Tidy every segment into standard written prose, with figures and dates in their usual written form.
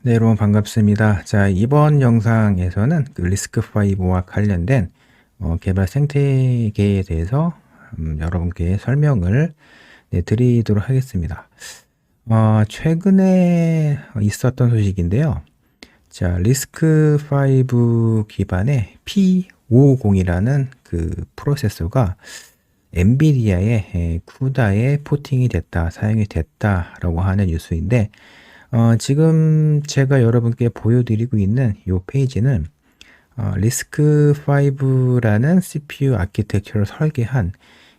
네, 여러분 반갑습니다. 자, 이번 영상에서는 그 리스크5와 관련된 개발 생태계에 대해서 여러분께 설명을 드리도록 하겠습니다. 최근에 있었던 소식인데요. 자, 리스크5 기반의 P550이라는 그 프로세서가 엔비디아의 쿠다에 포팅이 됐다, 사용이 됐다라고 하는 뉴스인데, 지금 제가 여러분께 보여드리고 있는 이 페이지는 리스크5라는 CPU 아키텍처를 설계한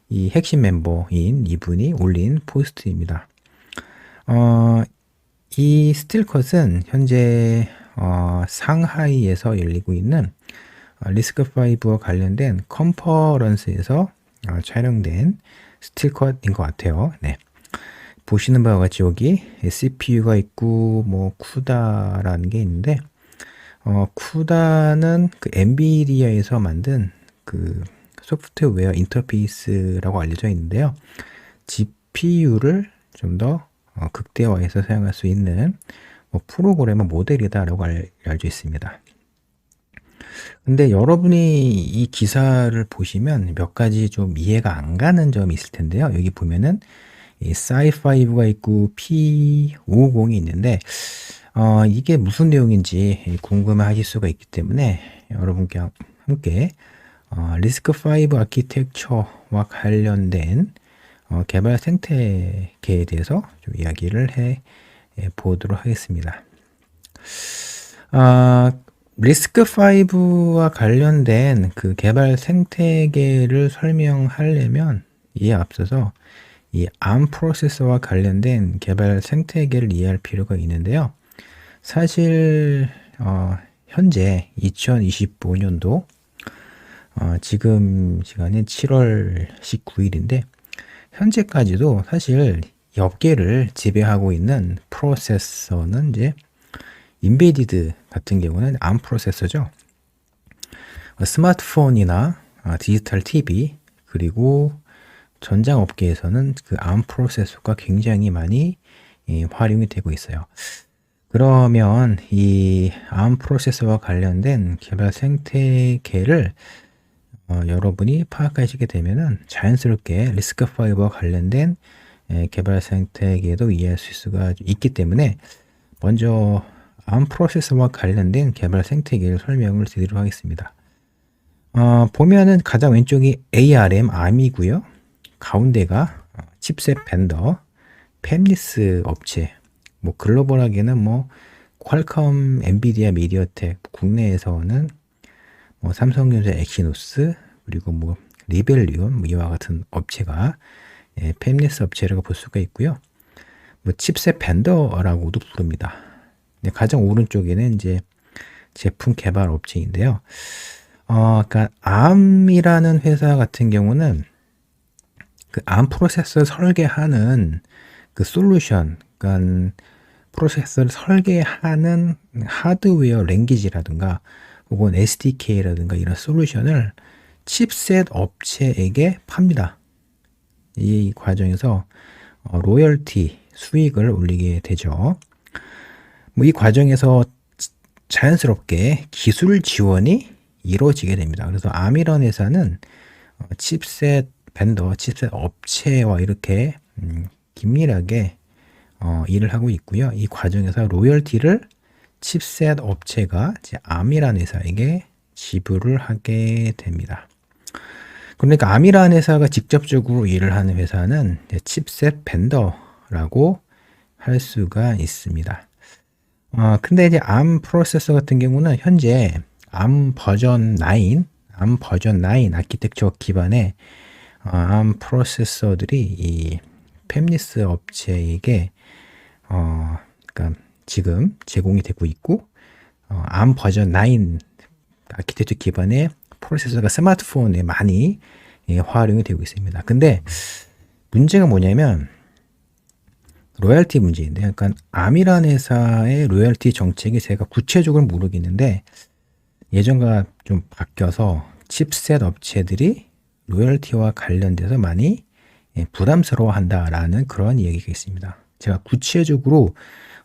이 핵심 멤버인 이분이 올린 포스트입니다. 이 스틸컷은 현재 상하이에서 열리고 있는 리스크5와 관련된 컨퍼런스에서 촬영된 스틸컷인 것 같아요. 네. 보시는 바와 같이 여기 CPU가 있고 뭐 쿠다라는 게 있는데 쿠다는 그 엔비디아에서 만든 그 소프트웨어 인터페이스라고 알려져 있는데요. GPU를 좀 더 극대화해서 사용할 수 있는 뭐 프로그래머 모델이다라고 알려져 있습니다. 근데 여러분이 이 기사를 보시면 몇 가지 좀 이해가 안 가는 점이 있을 텐데요. 여기 보면은 이 Sci5가 있고 P50이 있는데 이게 무슨 내용인지 궁금해하실 수가 있기 때문에 여러분께 함께 리스크5 아키텍처와 관련된 개발 생태계에 대해서 좀 이야기를 해 보도록 하겠습니다. 리스크5와 관련된 그 개발 생태계를 설명하려면 이에 앞서서 이 ARM 프로세서와 관련된 개발 생태계를 이해할 필요가 있는데요. 사실 현재 2025년도 지금 시간은 7월 19일인데 현재까지도 사실 업계를 지배하고 있는 프로세서는 이제 인베디드 같은 경우는 ARM 프로세서죠. 스마트폰이나 디지털 TV 그리고 전장 업계에서는 그 ARM 프로세서가 굉장히 많이 활용이 되고 있어요. 그러면 이 ARM 프로세서와 관련된 개발 생태계를 여러분이 파악하시게 되면은 자연스럽게 리스크5와 관련된 개발 생태계도 이해할 수가 있기 때문에 먼저 ARM 프로세서와 관련된 개발 생태계를 설명을 드리도록 하겠습니다. 보면은 가장 왼쪽이 ARM, ARM이고요. 가운데가 칩셋 벤더, 팹리스 업체, 뭐 글로벌하게는 뭐 퀄컴, 엔비디아, 미디어텍, 국내에서는 뭐 삼성전자, 엑시노스, 그리고 뭐 리벨리온 뭐 이와 같은 업체가 팹리스 업체라고 볼 수가 있고요. 뭐 칩셋 벤더라고도 부릅니다. 가장 오른쪽에는 이제 제품 개발 업체인데요. 그러니까 ARM이라는 회사 같은 경우는 그 ARM 프로세서 설계하는 그 솔루션, 그러니까 프로세서를 설계하는 하드웨어 랭귀지라든가 혹은 SDK라든가 이런 솔루션을 칩셋 업체에게 팝니다. 이 과정에서 로열티, 수익을 올리게 되죠. 뭐 이 과정에서 자연스럽게 기술 지원이 이루어지게 됩니다. 그래서 ARM이라는 회사는 칩셋 벤더, 칩셋 업체와 이렇게 긴밀하게 일을 하고 있고요. 이 과정에서 로열티를 칩셋 업체가 ARM이라는 회사에게 지불을 하게 됩니다. 그러니까 ARM이라는 회사가 직접적으로 일을 하는 회사는 칩셋 벤더라고 할 수가 있습니다. 근데 이제 ARM 프로세서 같은 경우는 현재 ARM 버전 9 아키텍처 기반의 ARM 프로세서들이 이 팹리스 업체에게 그러니까 지금 제공이 되고 있고 ARM 버전 9 아키텍처 기반의 프로세서가 스마트폰에 많이 활용이 되고 있습니다. 근데 문제가 뭐냐면 로열티 문제인데, 그러니까 ARM이라는 회사의 로열티 정책이 제가 구체적으로 모르겠는데 예전과 좀 바뀌어서 칩셋 업체들이 로열티와 관련돼서 많이 부담스러워한다라는 그런 이야기가 있습니다. 제가 구체적으로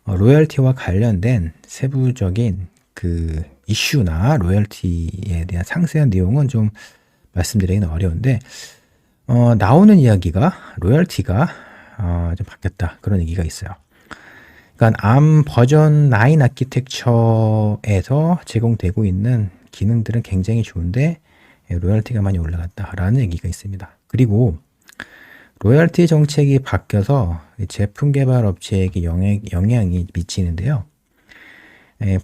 로열티와 관련된 세부적인 그 이슈나 로열티에 대한 상세한 내용은 좀 말씀드리기는 어려운데, 나오는 이야기가 로열티가 좀 바뀌었다, 그런 얘기가 있어요. 그러니까 ARM 버전 9 아키텍처에서 제공되고 있는 기능들은 굉장히 좋은데 로열티가 많이 올라갔다라는 얘기가 있습니다. 그리고 로열티 정책이 바뀌어서 제품 개발 업체에게 영향이 미치는데요.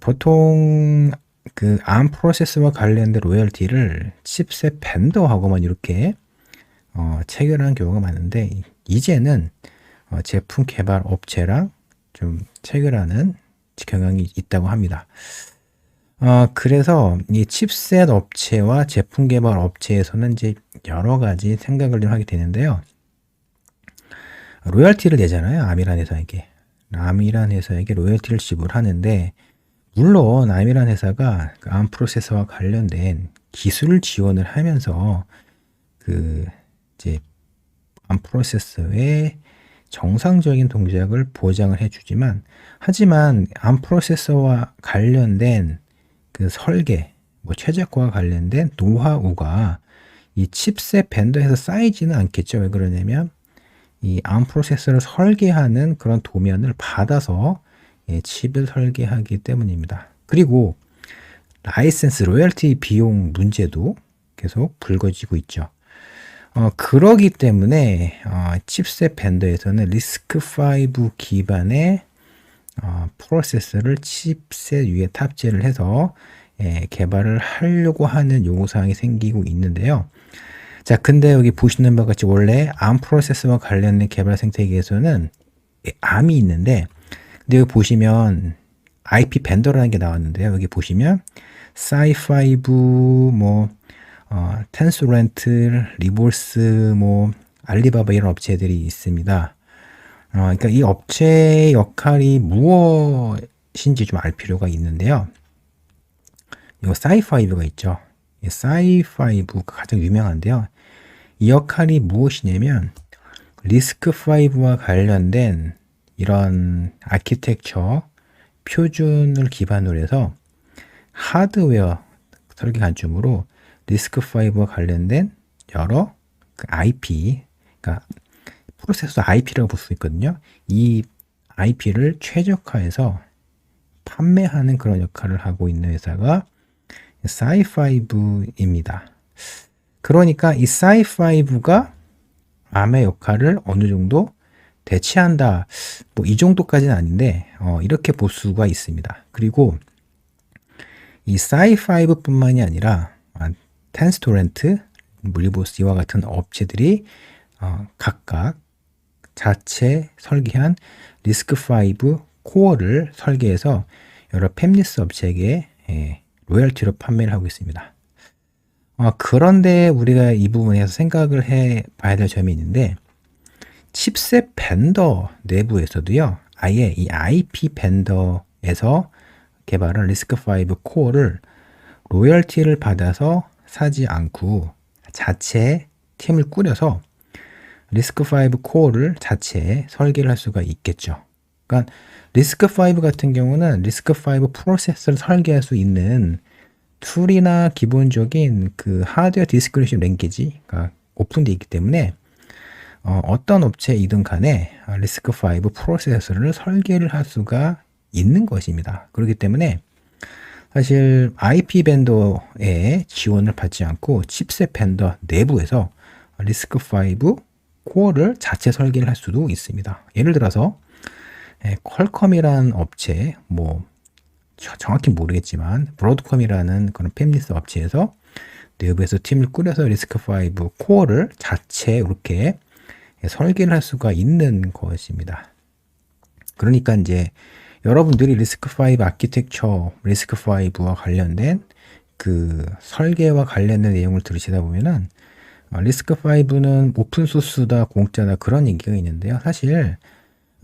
보통 그 ARM 프로세서와 관련된 로열티를 칩셋 벤더하고만 이렇게 체결하는 경우가 많은데, 이제는 제품 개발 업체랑 좀 체결하는 경향이 있다고 합니다. 그래서 이 칩셋 업체와 제품 개발 업체에서는 이제 여러 가지 생각을 좀 하게 되는데요. 로열티를 내잖아요. ARM이라는 회사에게. ARM이라는 회사에게 로열티를 지불하는데, 물론 ARM이라는 회사가 그 ARM 프로세서와 관련된 기술 지원을 하면서 그 이제 ARM 프로세서의 정상적인 동작을 보장을 해주지만, 하지만 ARM 프로세서와 관련된 그 설계, 뭐 최적화와 관련된 노하우가 이 칩셋 벤더에서 쌓이지는 않겠죠. 왜 그러냐면 이 ARM 프로세서를 설계하는 그런 도면을 받아서 칩을 설계하기 때문입니다. 그리고 라이센스, 로열티 비용 문제도 계속 불거지고 있죠. 그러기 때문에 칩셋 벤더에서는 리스크5 기반의 프로세서를 칩셋 위에 탑재를 해서 개발을 하려고 하는 요구사항이 생기고 있는데요. 자, 근데 여기 보시는 바와 같이 원래 ARM 프로세서와 관련된 개발 생태계에서는 ARM이 있는데, 근데 여기 보시면 IP 벤더라는 게 나왔는데요. 여기 보시면 사이5, 뭐 텐소렌트, 리볼스, 뭐 알리바바 이런 업체들이 있습니다. 그러니까 이 업체의 역할이 무엇인지 좀 알 필요가 있는데요. 이거 사이5가 있죠. 사이5가 가장 유명한데요. 이 역할이 무엇이냐면 리스크5와 관련된 이런 아키텍처 표준을 기반으로 해서 하드웨어 설계 관점으로 리스크5와 관련된 여러 그 IP, 그러니까 프로세서 IP라고 볼 수 있거든요. 이 IP를 최적화해서 판매하는 그런 역할을 하고 있는 회사가 사이5입니다. 그러니까 이 사이5가 ARM의 역할을 어느 정도 대체한다. 뭐 이 정도까지는 아닌데 이렇게 볼 수가 있습니다. 그리고 이 사이5뿐만이 아니라 텐스토렌트, 리보스 이와 같은 업체들이 각각 자체 설계한 리스크5 코어를 설계해서 여러 팹리스 업체에게 로열티로 판매를 하고 있습니다. 그런데 우리가 이 부분에서 생각을 해 봐야 될 점이 있는데, 칩셋 벤더 내부에서도요, 아예 이 IP 벤더에서 개발한 리스크5 코어를 로열티를 받아서 사지 않고 자체 팀을 꾸려서 리스크5 코어를 자체 설계를 할 수가 있겠죠. 그러니까 리스크5 같은 경우는 리스크5 프로세서를 설계할 수 있는 툴이나 기본적인 그 하드웨어 디스크리션 랭귀지가 오픈되어 있기 때문에 어떤 업체이든 간에 리스크5 프로세서를 설계를 할 수가 있는 것입니다. 그렇기 때문에 사실 IP 벤더의 지원을 받지 않고 칩셋 벤더 내부에서 리스크5 코어를 자체 설계를 할 수도 있습니다. 예를 들어서 퀄컴이라는 업체, 뭐 정확히 모르겠지만 브로드컴이라는 그런 팹리스 업체에서 내부에서 팀을 꾸려서 리스크5 코어를 자체 이렇게 설계를 할 수가 있는 것입니다. 그러니까 이제 여러분들이 리스크5 아키텍처, 리스크5와 관련된 그 설계와 관련된 내용을 들으시다 보면은 리스크5는 오픈소스다, 공짜다, 그런 얘기가 있는데요. 사실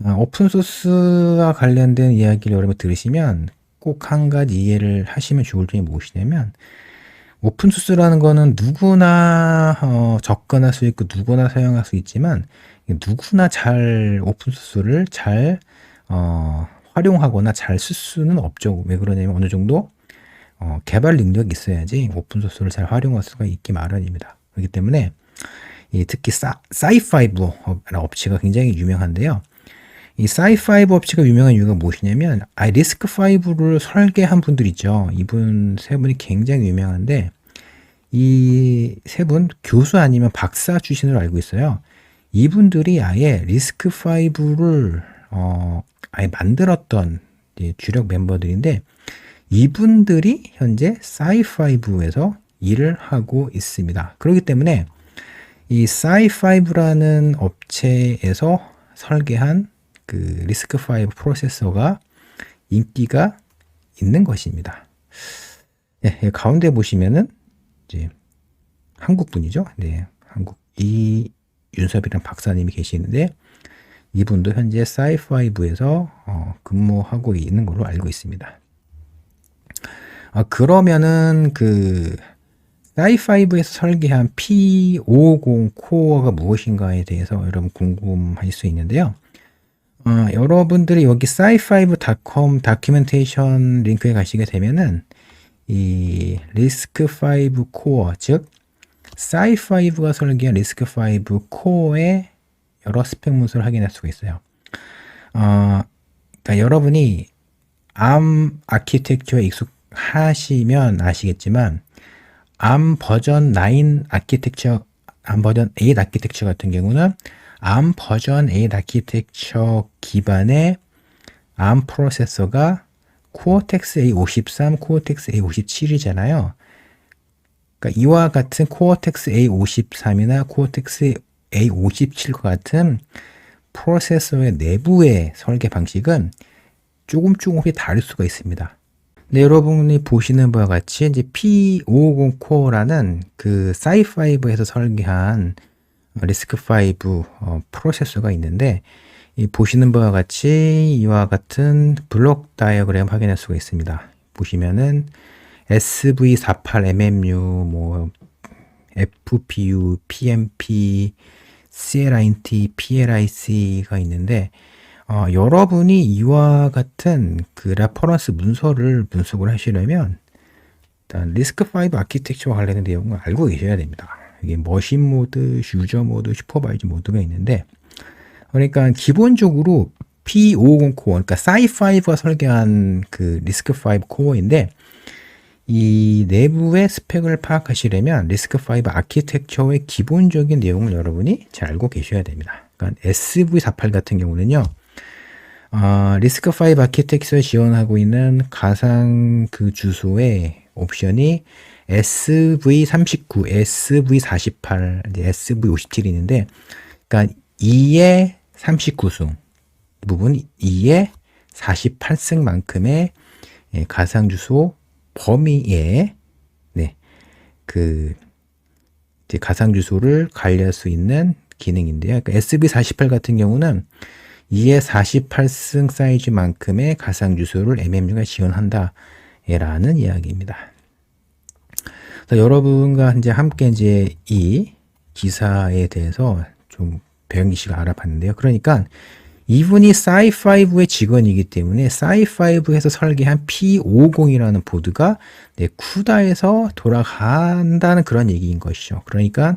오픈소스와 관련된 이야기를 여러분 들으시면 꼭 한 가지 이해를 하시면 좋을 점이 무엇이냐면, 오픈소스라는 거는 누구나 접근할 수 있고 누구나 사용할 수 있지만, 누구나 잘 오픈소스를 잘 활용하거나 잘 쓸 수는 없죠. 왜 그러냐면 어느 정도 개발 능력이 있어야지 오픈소스를 잘 활용할 수가 있기 마련입니다. 그렇기 때문에 특히 사이5라는 업체가 굉장히 유명한데요. 이 사이5 업체가 유명한 이유가 무엇이냐면 리스크5를 설계한 분들 있죠. 이분 세 분이 굉장히 유명한데 이 세 분 교수 아니면 박사 출신으로 알고 있어요. 이분들이 아예 리스크5를 아예 만들었던 주력 멤버들인데 이분들이 현재 사이5에서 일을 하고 있습니다. 그렇기 때문에 이 사이5라는 업체에서 설계한 그 리스크5 프로세서가 인기가 있는 것입니다. 네, 가운데 보시면은 이제 한국 분이죠. 네, 한국 이윤섭이라는 박사님이 계시는데 이분도 현재 사이5에서 근무하고 있는 걸로 알고 있습니다. 그러면은 그 사이5에서 설계한 P550 코어가 무엇인가에 대해서 여러분 궁금하실 수 있는데요. 여러분들이 여기 sci5.com 다큐멘테이션 링크에 가시게 되면은 이 리스크5 코어, 즉 sci5가 설계한 리스크5 코어의 여러 스펙 문서를 확인할 수가 있어요. 그러니까 여러분이 ARM 아키텍처에 익숙하시면 아시겠지만 ARM 버전 9 아키텍처, ARM 버전 8 아키텍처 같은 경우는 ARM 버전 8 아키텍처 기반의 ARM 프로세서가 코어텍스 A53, 코어텍스 A57이잖아요. 그러니까 이와 같은 코어텍스 A53이나 코어텍스 A57과 같은 프로세서의 내부의 설계 방식은 조금씩 다를 수가 있습니다. 네, 여러분이 보시는 바와 같이 이제 P550 코어라는 그 사이5에서 설계한 리스크5 프로세서가 있는데 이 보시는 바와 같이 이와 같은 블록 다이어그램 확인할 수가 있습니다. 보시면은 SV48MMU, 뭐 FPU, PMP, CLINT, PLIC가 있는데 여러분이 이와 같은 그 레퍼런스 문서를 분석을 하시려면 일단 리스크5 아키텍처와 관련된 내용을 알고 계셔야 됩니다. 이게 머신 모드, 유저 모드, 슈퍼바이저 모드가 있는데 그러니까 기본적으로 P550 코어, 그러니까 사이5가 설계한 그 리스크5 코어인데 이 내부의 스펙을 파악하시려면 리스크5 아키텍처의 기본적인 내용을 여러분이 잘 알고 계셔야 됩니다. 그러니까 SV48 같은 경우는요. 리스크5 아키텍처에 지원하고 있는 가상 그 주소의 옵션이 SV39, SV48, SV57이 있는데, 그러니까 2의 39승, 부분 2의 48승만큼의 가상 주소 범위에 그 이제 가상 주소를 관리할 수 있는 기능인데요. 그러니까 SV48 같은 경우는 2의 48승 사이즈만큼의 가상 주소를 MMU가 지원한다 라는 이야기입니다. 여러분과 이제 함께 이제 이 기사에 대해서 좀 배영기 씨가 알아봤는데요. 그러니까 이분이 사이5의 직원이기 때문에 사이5에서 설계한 P50이라는 보드가 쿠다에서 돌아간다는 그런 얘기인 것이죠. 그러니까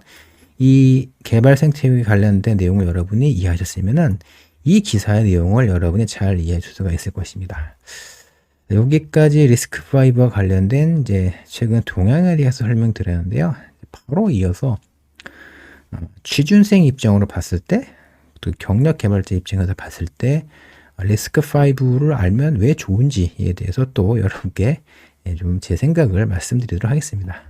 이 개발 생태계에 관련된 내용을 여러분이 이해하셨으면은 이 기사의 내용을 여러분이 잘 이해할 수가 있을 것입니다. 여기까지 리스크5와 관련된 이제 최근 동향에 대해서 설명드렸는데요. 바로 이어서 취준생 입장으로 봤을 때, 또 경력 개발자 입장에서 봤을 때 리스크5를 알면 왜 좋은지에 대해서 또 여러분께 좀 제 생각을 말씀드리도록 하겠습니다.